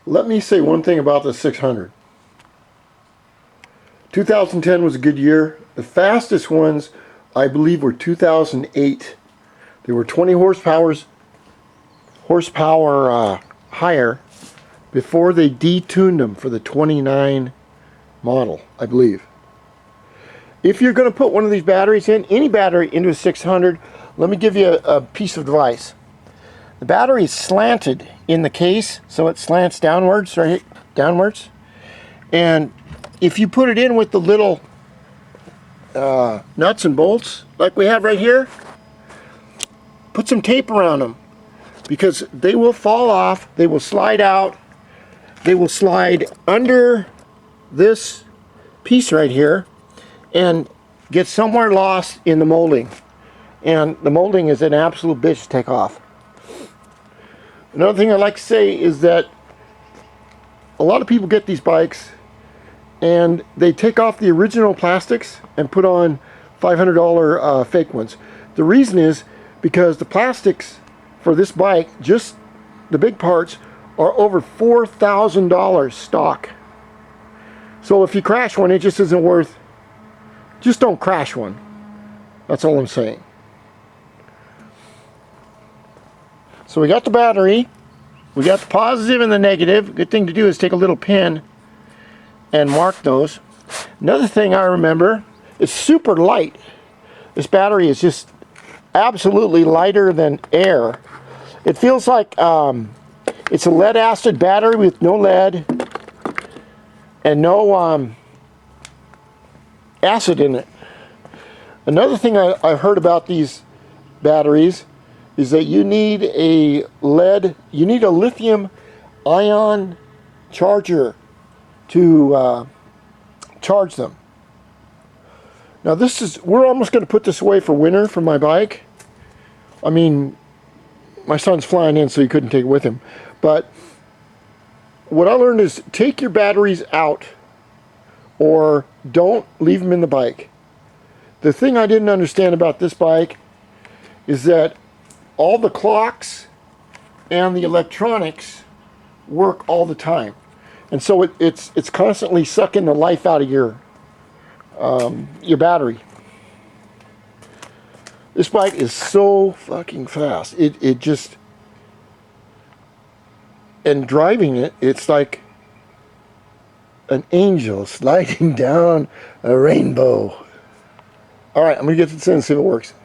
Let me say one thing about the 600. 2010 was a good year. The fastest ones, I believe, were 2008. They were 20 horsepower higher before they detuned them for the 29 model, I believe. If you're going to put one of these batteries in, any battery into a 600, let me give you a piece of advice. The battery is slanted in the case, so it slants downwards, right? Downwards. And if you put it in with the little nuts and bolts, like we have right here, put some tape around them, because they will fall off, they will slide out, they will slide under this piece right here and get somewhere lost in the molding. And the molding is an absolute bitch to take off. Another thing I'd like to say is that a lot of people get these bikes and they take off the original plastics and put on $500 fake ones. The reason is because the plastics for this bike, just the big parts, are over $4,000 stock. So if you crash one, it just isn't worth. Just don't crash one. That's all I'm saying. So we got the battery, we got the positive and the negative. Good thing to do is take a little pin and mark those. Another thing I remember, it's super light. This battery is just absolutely lighter than air. It feels like it's a lead acid battery with no lead and no acid in it. Another thing I've heard about these batteries is that you need a lithium ion charger to charge them. Now we're almost going to put this away for winter for my bike. I mean, my son's flying in, so he couldn't take it with him. But what I learned is take your batteries out or don't leave them in the bike. The thing I didn't understand about this bike is that all the clocks and the electronics work all the time. And so it's constantly sucking the life out of your battery. This bike is so fucking fast. It just, and driving it, it's like an angel sliding down a rainbow. All right, I'm gonna get this in and see if it works.